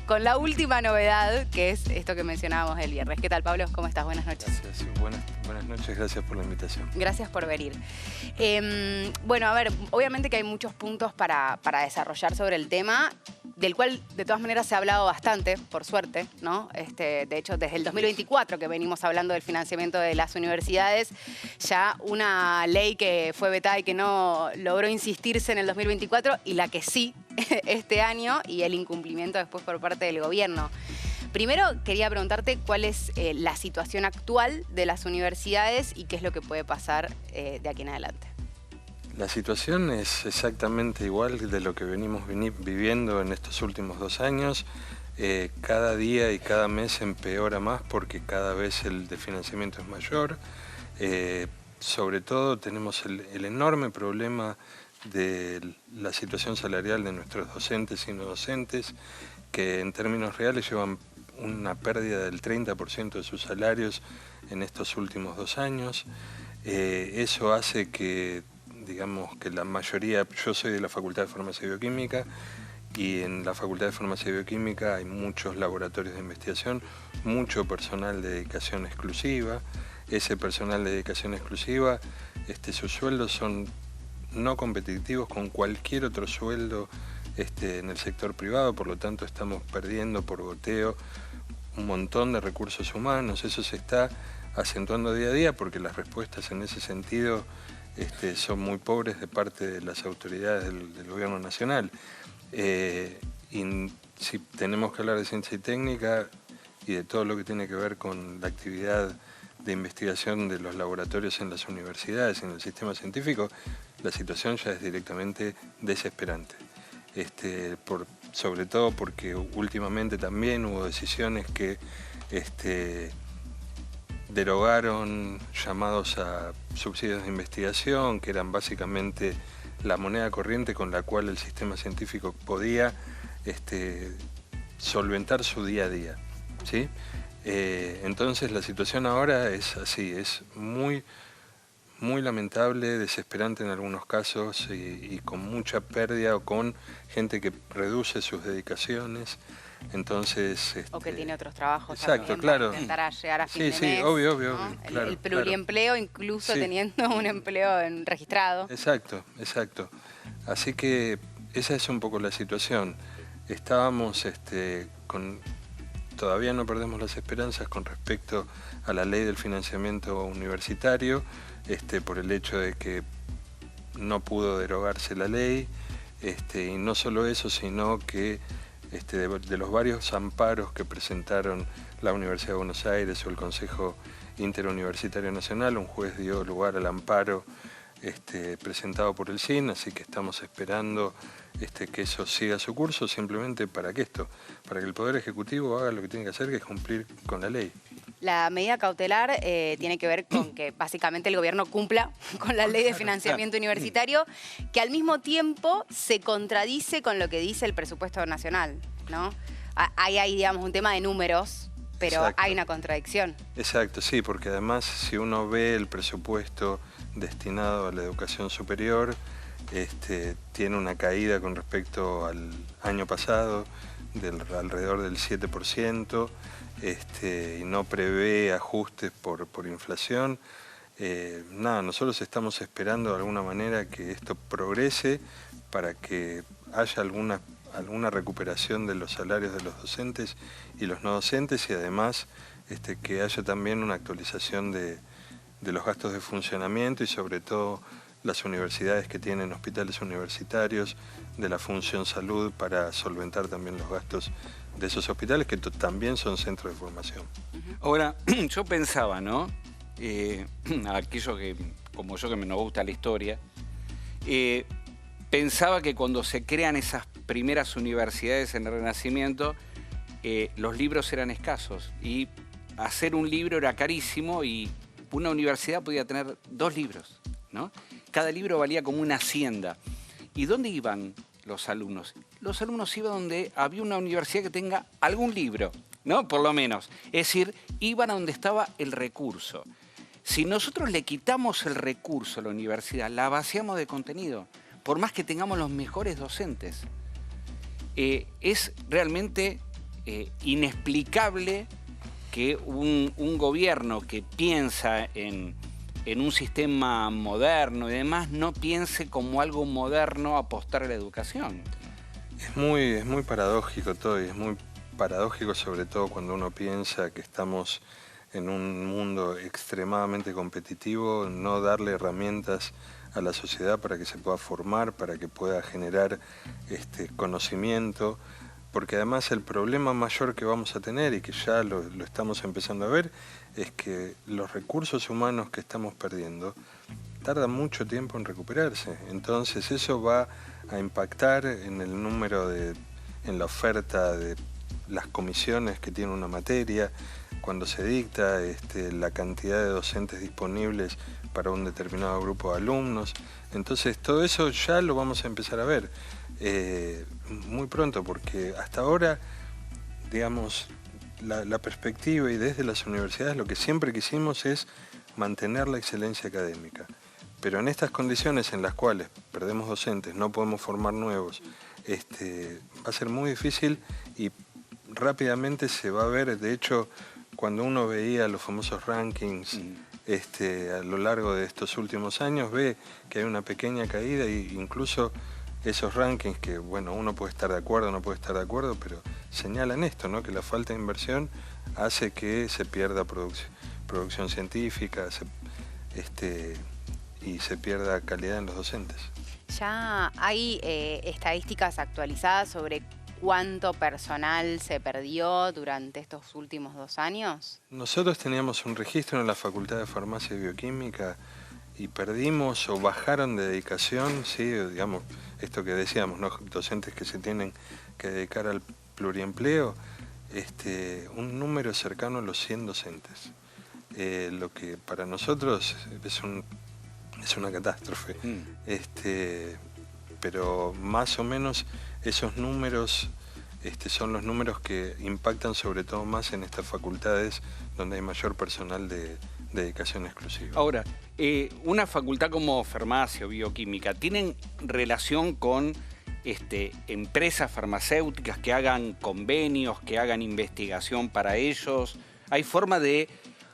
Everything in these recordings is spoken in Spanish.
con la última novedad, que es esto que mencionábamos el viernes. ¿Qué tal, Pablo? ¿Cómo estás? Buenas noches. Gracias, buenas noches, gracias por la invitación. Gracias por venir. Bueno, a ver, obviamente que hay muchos puntos para desarrollar sobre el tema, del cual de todas maneras se ha hablado bastante, por suerte, ¿no? De hecho, desde el 2024 que venimos hablando del financiamiento de las universidades, ya una ley que fue vetada y que no logró insistirse en el 2024 y la que sí este año, y el incumplimiento después por parte del gobierno. Primero, quería preguntarte cuál es la situación actual de las universidades y qué es lo que puede pasar de aquí en adelante. La situación es exactamente igual de lo que venimos viviendo en estos últimos 2 años. Cada día y cada mes empeora más porque cada vez el desfinanciamiento es mayor. Sobre todo tenemos el enorme problema de la situación salarial de nuestros docentes y no docentes, que en términos reales llevan una pérdida del 30% de sus salarios en estos últimos 2 años. Eso hace que, digamos, que la mayoría, yo soy de la Facultad de Farmacia y Bioquímica, y en la Facultad de Farmacia y Bioquímica hay muchos laboratorios de investigación, mucho personal de dedicación exclusiva. Ese personal de dedicación exclusiva, sus sueldos son no competitivos con cualquier otro sueldo en el sector privado, por lo tanto estamos perdiendo por goteo un montón de recursos humanos. Eso se está acentuando día a día porque las respuestas en ese sentido son muy pobres de parte de las autoridades del gobierno nacional. Y si tenemos que hablar de ciencia y técnica y de todo lo que tiene que ver con la actividad de investigación de los laboratorios en las universidades y en el sistema científico, la situación ya es directamente desesperante. Sobre todo porque últimamente también hubo decisiones que derogaron llamados a subsidios de investigación, que eran básicamente la moneda corriente con la cual el sistema científico podía solventar su día a día, ¿sí? Entonces la situación ahora es así, es muy lamentable, desesperante en algunos casos y con mucha pérdida o con gente que reduce sus dedicaciones. Entonces, o que tiene otros trabajos. Exacto, también, claro. Para intentar llegar a fin de mes. Sí, obvio, ¿no? claro, el pluriempleo, incluso teniendo un empleo registrado. Exacto. Así que esa es un poco la situación. Estábamos todavía no perdemos las esperanzas con respecto a la ley del financiamiento universitario, por el hecho de que no pudo derogarse la ley, y no solo eso, sino que de los varios amparos que presentaron la Universidad de Buenos Aires o el Consejo Interuniversitario Nacional, un juez dio lugar al amparo presentado por el CIN, así que estamos esperando que eso siga su curso, simplemente para que el Poder Ejecutivo haga lo que tiene que hacer, que es cumplir con la ley. La medida cautelar tiene que ver con que básicamente el gobierno cumpla con la ley de financiamiento universitario, que al mismo tiempo se contradice con lo que dice el presupuesto nacional, ¿no? Ahí hay, digamos, un tema de números, pero Exacto. hay una contradicción. Exacto, sí, porque además si uno ve el presupuesto destinado a la educación superior, tiene una caída con respecto al año pasado alrededor del 7%, y no prevé ajustes por inflación. Nosotros estamos esperando de alguna manera que esto progrese para que haya alguna recuperación de los salarios de los docentes y los no docentes, y además que haya también una actualización de los gastos de funcionamiento y sobre todo las universidades que tienen hospitales universitarios, de la función salud, para solventar también los gastos de esos hospitales que también son centros de formación. Ahora, yo pensaba, ¿no? Aquello que, como yo, que me nos gusta la historia, pensaba que cuando se crean esas primeras universidades en el Renacimiento, los libros eran escasos y hacer un libro era carísimo y una universidad podía tener 2 libros, ¿no? Cada libro valía como una hacienda. ¿Y dónde iban los alumnos? Los alumnos iban donde había una universidad que tenga algún libro, ¿no? Por lo menos. Es decir, iban a donde estaba el recurso. Si nosotros le quitamos el recurso a la universidad, la vaciamos de contenido, por más que tengamos los mejores docentes. Es realmente inexplicable que un gobierno que piensa en un sistema moderno y demás no piense como algo moderno apostar a la educación. Es muy paradójico todo, y es muy paradójico sobre todo cuando uno piensa que estamos en un mundo extremadamente competitivo, no darle herramientas a la sociedad para que se pueda formar, para que pueda generar conocimiento, porque además el problema mayor que vamos a tener, y que ya lo estamos empezando a ver, es que los recursos humanos que estamos perdiendo tardan mucho tiempo en recuperarse. Entonces eso va a impactar en el número en la oferta de las comisiones que tiene una materia, cuando se dicta, la cantidad de docentes disponibles para un determinado grupo de alumnos. Entonces todo eso ya lo vamos a empezar a ver muy pronto, porque hasta ahora, digamos, la perspectiva y desde las universidades lo que siempre quisimos es mantener la excelencia académica. Pero en estas condiciones en las cuales perdemos docentes, no podemos formar nuevos, va a ser muy difícil y rápidamente se va a ver. De hecho, cuando uno veía los famosos rankings a lo largo de estos últimos años, ve que hay una pequeña caída, e incluso esos rankings que, bueno, uno puede estar de acuerdo, no puede estar de acuerdo, pero señalan esto, ¿no? Que la falta de inversión hace que se pierda producción científica, y se pierda calidad en los docentes. ¿Ya hay estadísticas actualizadas sobre cuánto personal se perdió durante estos últimos 2 años? Nosotros teníamos un registro en la Facultad de Farmacia y Bioquímica y perdimos o bajaron de dedicación, sí, digamos, esto que decíamos, ¿no? Docentes que se tienen que dedicar al pluriempleo, un número cercano a los 100 docentes. Lo que para nosotros es una catástrofe, pero más o menos esos números son los números que impactan sobre todo más en estas facultades donde hay mayor personal de dedicación exclusiva. Ahora, una facultad como farmacia o bioquímica, ¿tienen relación con empresas farmacéuticas que hagan convenios, que hagan investigación para ellos? ¿Hay forma de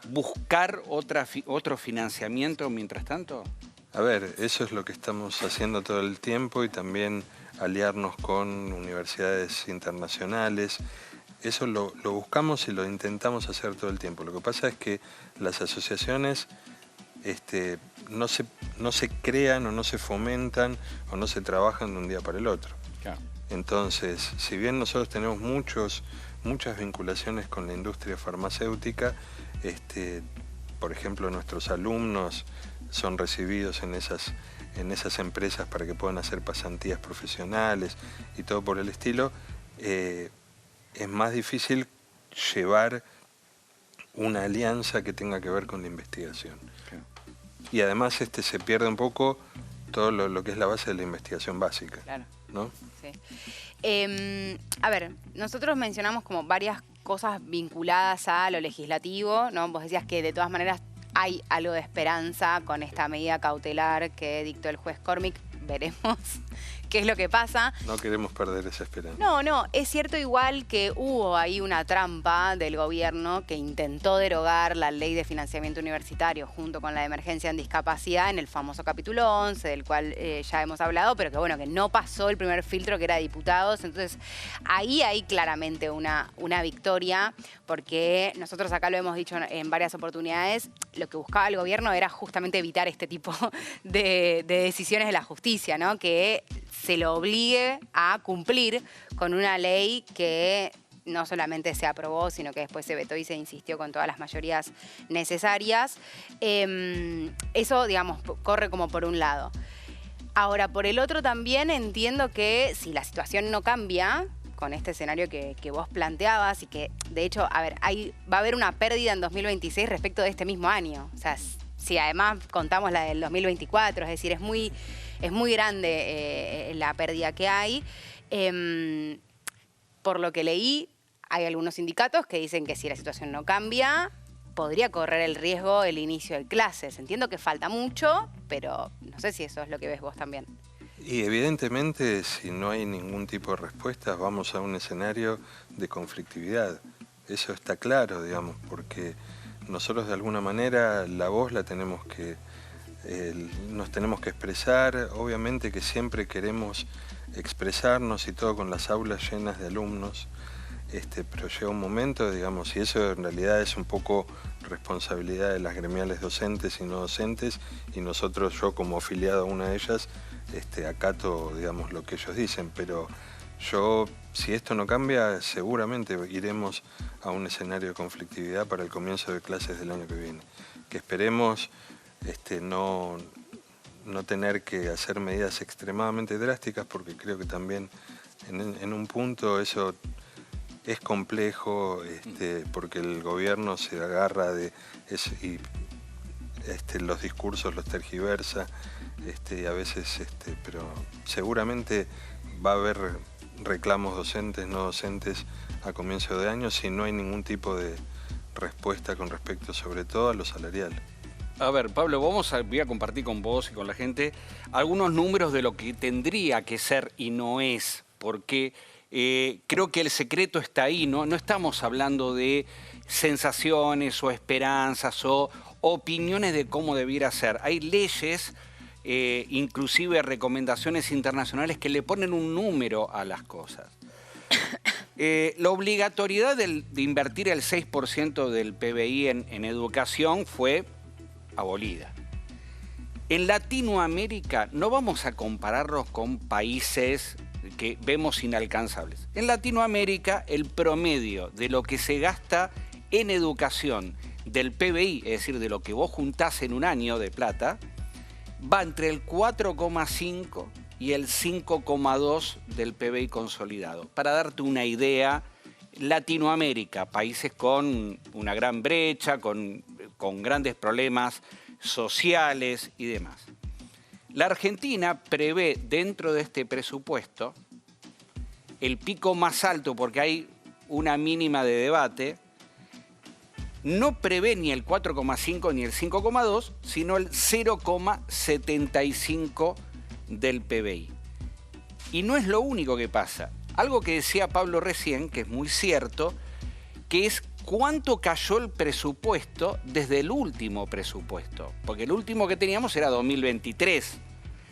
buscar otro financiamiento mientras tanto? A ver, eso es lo que estamos haciendo todo el tiempo, y también aliarnos con universidades internacionales. Eso lo buscamos y lo intentamos hacer todo el tiempo. Lo que pasa es que las asociaciones no se crean o no se fomentan o no se trabajan de un día para el otro. Claro. Entonces, si bien nosotros tenemos muchas vinculaciones con la industria farmacéutica, por ejemplo, nuestros alumnos son recibidos en esas empresas para que puedan hacer pasantías profesionales y todo por el estilo, es más difícil llevar una alianza que tenga que ver con la investigación. Claro. Y además se pierde un poco todo lo que es la base de la investigación básica. Claro. ¿No? Sí. A ver, nosotros mencionamos como varias cosas vinculadas a lo legislativo, ¿no? Vos decías que de todas maneras hay algo de esperanza con esta medida cautelar que dictó el juez Cormick. Veremos qué es lo que pasa. No queremos perder esa esperanza. No, es cierto igual que hubo ahí una trampa del gobierno que intentó derogar la ley de financiamiento universitario junto con la de emergencia en discapacidad en el famoso capítulo 11, del cual ya hemos hablado, pero que bueno, que no pasó el primer filtro, que era diputados. Entonces ahí hay claramente una victoria, porque nosotros acá lo hemos dicho en varias oportunidades, lo que buscaba el gobierno era justamente evitar este tipo de decisiones de la justicia, ¿no? Que se lo obligue a cumplir con una ley que no solamente se aprobó, sino que después se vetó y se insistió con todas las mayorías necesarias. Eso, digamos, corre como por un lado. Ahora, por el otro también entiendo que si la situación no cambia con este escenario que vos planteabas, y que, de hecho, a ver, va a haber una pérdida en 2026 respecto de este mismo año. O sea, si además contamos la del 2024, es decir, es muy grande la pérdida que hay. Por lo que leí, hay algunos sindicatos que dicen que si la situación no cambia, podría correr el riesgo el inicio de clases. Entiendo que falta mucho, pero no sé si eso es lo que ves vos también. Y evidentemente, si no hay ningún tipo de respuesta, vamos a un escenario de conflictividad. Eso está claro, digamos, porque nosotros de alguna manera la voz la tenemos que, nos tenemos que expresar. Obviamente que siempre queremos expresarnos y todo con las aulas llenas de alumnos, pero llega un momento, digamos, y eso en realidad es un poco responsabilidad de las gremiales docentes y no docentes, y nosotros, yo como afiliado a una de ellas, acato, digamos, lo que ellos dicen, pero yo, si esto no cambia, seguramente iremos a un escenario de conflictividad para el comienzo de clases del año que viene, que esperemos no tener que hacer medidas extremadamente drásticas, porque creo que también en un punto eso es complejo, porque el gobierno se agarra de eso y los discursos los tergiversa, y a veces, pero seguramente va a haber reclamos docentes, no docentes a comienzo de año si no hay ningún tipo de respuesta con respecto sobre todo a lo salarial. A ver, Pablo, voy a compartir con vos y con la gente algunos números de lo que tendría que ser y no es, porque creo que el secreto está ahí, ¿no? No estamos hablando de sensaciones o esperanzas o opiniones de cómo debiera ser. Hay leyes, inclusive recomendaciones internacionales que le ponen un número a las cosas. La obligatoriedad de invertir el 6% del PBI en educación fue abolida. En Latinoamérica no vamos a compararnos con países que vemos inalcanzables. En Latinoamérica el promedio de lo que se gasta en educación del PBI, es decir, de lo que vos juntás en un año de plata, va entre el 4,5 y el 5,2 del PBI consolidado. Para darte una idea, Latinoamérica, países con una gran brecha, con grandes problemas sociales y demás. La Argentina prevé dentro de este presupuesto el pico más alto, porque hay una mínima de debate, no prevé ni el 4,5 ni el 5,2, sino el 0,75 del PBI. Y no es lo único que pasa. Algo que decía Pablo recién, que es muy cierto, que es cuánto cayó el presupuesto desde el último presupuesto. Porque el último que teníamos era 2023,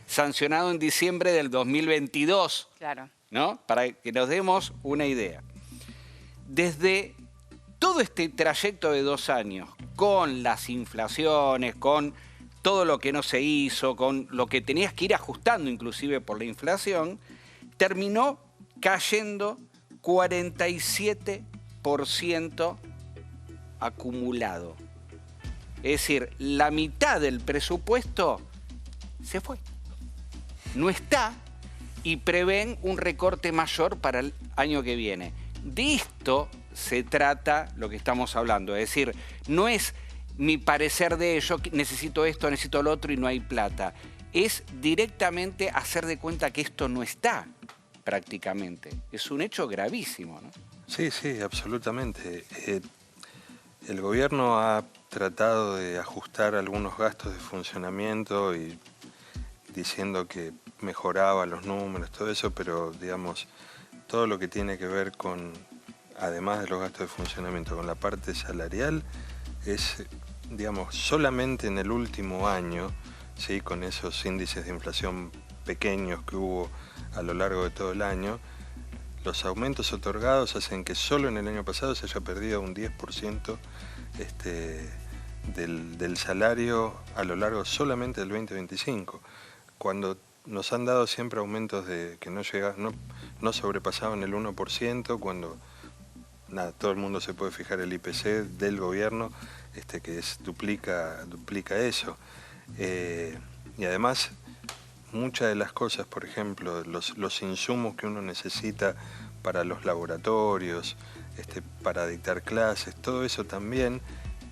sancionado en diciembre del 2022. Claro. ¿No? Para que nos demos una idea. Desde todo este trayecto de 2 años, con las inflaciones, con todo lo que no se hizo, con lo que tenías que ir ajustando inclusive por la inflación, terminó cayendo 47% acumulado. Es decir, la mitad del presupuesto se fue. No está y prevén un recorte mayor para el año que viene. De esto se trata lo que estamos hablando. Es decir, no es mi parecer de ello, necesito esto, necesito lo otro y no hay plata. Es directamente hacer de cuenta que esto no está prácticamente. Es un hecho gravísimo, ¿no? Sí, sí, absolutamente. El gobierno ha tratado de ajustar algunos gastos de funcionamiento y diciendo que mejoraba los números, todo eso, pero digamos, todo lo que tiene que ver con, además de los gastos de funcionamiento, con la parte salarial, es, digamos, solamente en el último año, ¿sí? Con esos índices de inflación pequeños que hubo a lo largo de todo el año, los aumentos otorgados hacen que solo en el año pasado se haya perdido un 10% del salario a lo largo solamente del 2025, cuando nos han dado siempre aumentos que no sobrepasaban el 1%, cuando nada, todo el mundo se puede fijar el IPC del gobierno, que duplica eso. Y además, muchas de las cosas, por ejemplo, los insumos que uno necesita para los laboratorios, para dictar clases, todo eso también,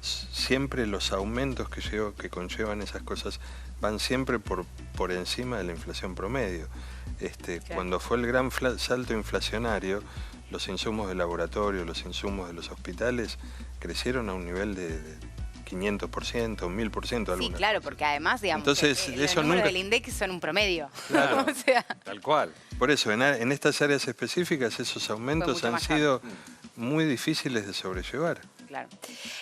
siempre los aumentos que conllevan esas cosas van siempre por encima de la inflación promedio. Claro. Cuando fue el gran salto inflacionario, los insumos de laboratorio, los insumos de los hospitales crecieron a un nivel 500%, 1000% Sí, algunas. claro, porque además, digamos, Entonces, los eso números nunca... del INDEC son un promedio. Claro, O sea, tal cual. Por eso, en estas áreas específicas esos aumentos mucho han mayor. sido muy difíciles de sobrellevar. claro.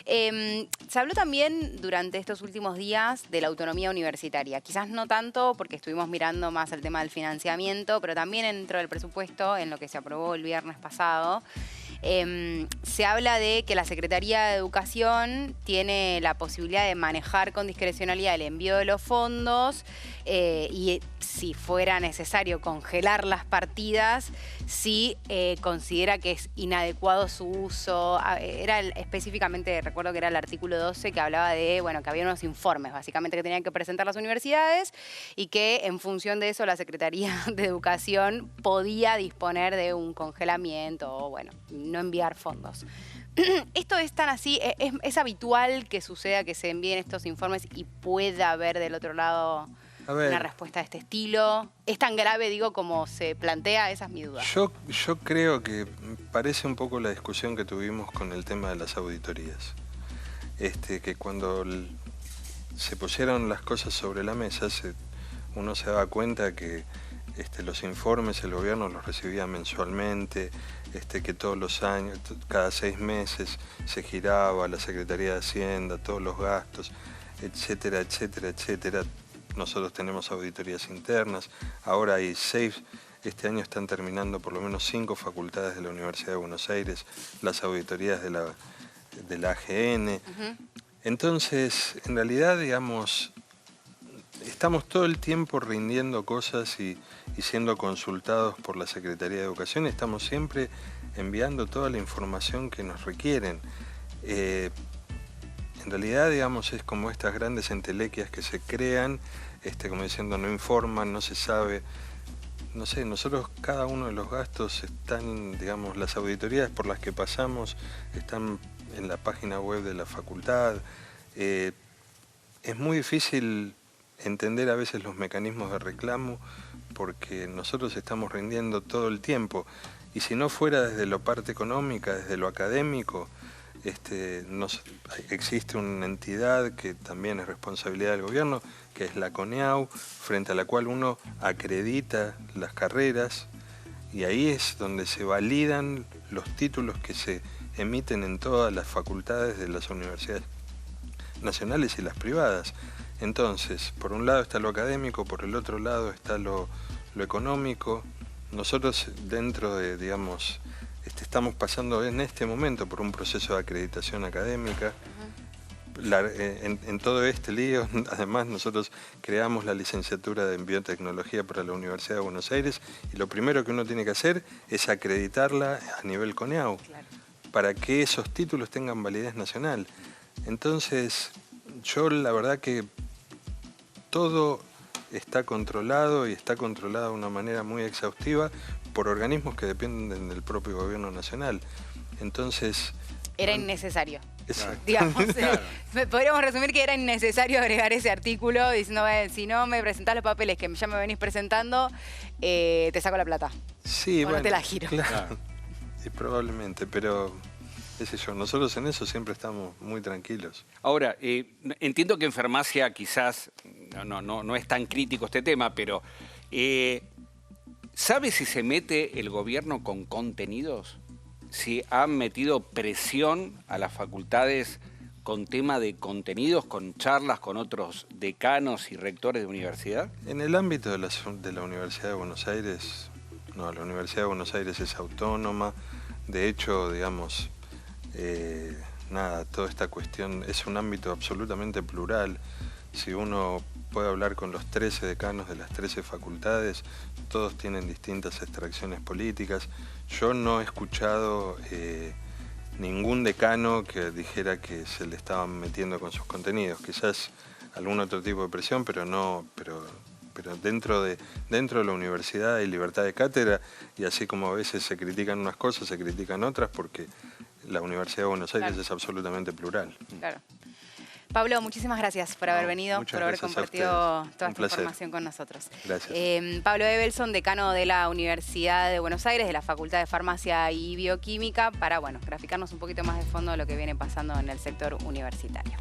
Se habló también durante estos últimos días de la autonomía universitaria. Quizás no tanto porque estuvimos mirando más el tema del financiamiento, pero también dentro del presupuesto, en lo que se aprobó el viernes pasado, se habla de que la Secretaría de Educación tiene la posibilidad de manejar con discrecionalidad el envío de los fondos y si fuera necesario congelar las partidas, si considera que es inadecuado su uso. Era específicamente, recuerdo que era el artículo 12 que hablaba de, bueno, que había unos informes básicamente que tenían que presentar las universidades y que en función de eso la Secretaría de Educación podía disponer de un congelamiento o, bueno, no enviar fondos. ¿Esto es tan así? ¿Es habitual que suceda que se envíen estos informes y pueda haber del otro lado una respuesta de este estilo? ¿Es tan grave, digo, como se plantea? Esa es mi duda. Yo creo que parece un poco la discusión que tuvimos con el tema de las auditorías. Que cuando se pusieron las cosas sobre la mesa, uno se daba cuenta que los informes el gobierno los recibía mensualmente, que todos los años, cada 6 meses, se giraba la Secretaría de Hacienda, todos los gastos, etcétera, etcétera, etcétera. Nosotros tenemos auditorías internas, ahora hay 6, este año están terminando por lo menos 5 facultades de la Universidad de Buenos Aires, las auditorías de la AGN. Entonces, en realidad, digamos, estamos todo el tiempo rindiendo cosas y siendo consultados por la Secretaría de Educación, estamos siempre enviando toda la información que nos requieren. En realidad, digamos, es como estas grandes entelequias que se crean, como diciendo, no informan, no se sabe. No sé, nosotros cada uno de los gastos están, digamos, las auditorías por las que pasamos están en la página web de la facultad. Es muy difícil entender a veces los mecanismos de reclamo porque nosotros estamos rindiendo todo el tiempo y si no fuera desde la parte económica, desde lo académico, existe una entidad que también es responsabilidad del gobierno, que es la CONEAU, frente a la cual uno acredita las carreras y ahí es donde se validan los títulos que se emiten en todas las facultades de las universidades nacionales y las privadas. Entonces, por un lado está lo académico, por el otro lado está lo económico. Nosotros dentro de, digamos, estamos pasando en este momento por un proceso de acreditación académica. En todo este lío, además, nosotros creamos la licenciatura en biotecnología para la Universidad de Buenos Aires y lo primero que uno tiene que hacer es acreditarla a nivel CONEAU, claro, para que esos títulos tengan validez nacional. Entonces, yo la verdad que todo está controlado y está controlado de una manera muy exhaustiva por organismos que dependen del propio gobierno nacional. Entonces... Era innecesario. Exacto. Digamos, Claro. Podríamos resumir que era innecesario agregar ese artículo diciendo, si no me presentás los papeles que ya me venís presentando, te saco la plata. Sí, o bueno, no te la giro. Claro. Y probablemente, pero qué sé yo, nosotros en eso siempre estamos muy tranquilos. Ahora, entiendo que en farmacia quizás no es tan crítico este tema, pero ¿sabe si se mete el gobierno con contenidos? Si han metido presión a las facultades con tema de contenidos, con charlas con otros decanos y rectores de universidad. En el ámbito de la Universidad de Buenos Aires, no, la Universidad de Buenos Aires es autónoma. De hecho, digamos, toda esta cuestión es un ámbito absolutamente plural. Si uno puede hablar con los 13 decanos de las 13 facultades, todos tienen distintas extracciones políticas. Yo no he escuchado ningún decano que dijera que se le estaban metiendo con sus contenidos. Quizás algún otro tipo de presión, pero dentro de la universidad hay libertad de cátedra y así como a veces se critican unas cosas, se critican otras porque la Universidad de Buenos Aires, claro, es absolutamente plural. Claro. Pablo, muchísimas gracias por haber venido, por haber compartido toda esta información con nosotros. Gracias. Pablo Evelson, decano de la Universidad de Buenos Aires, de la Facultad de Farmacia y Bioquímica, para graficarnos un poquito más de fondo de lo que viene pasando en el sector universitario.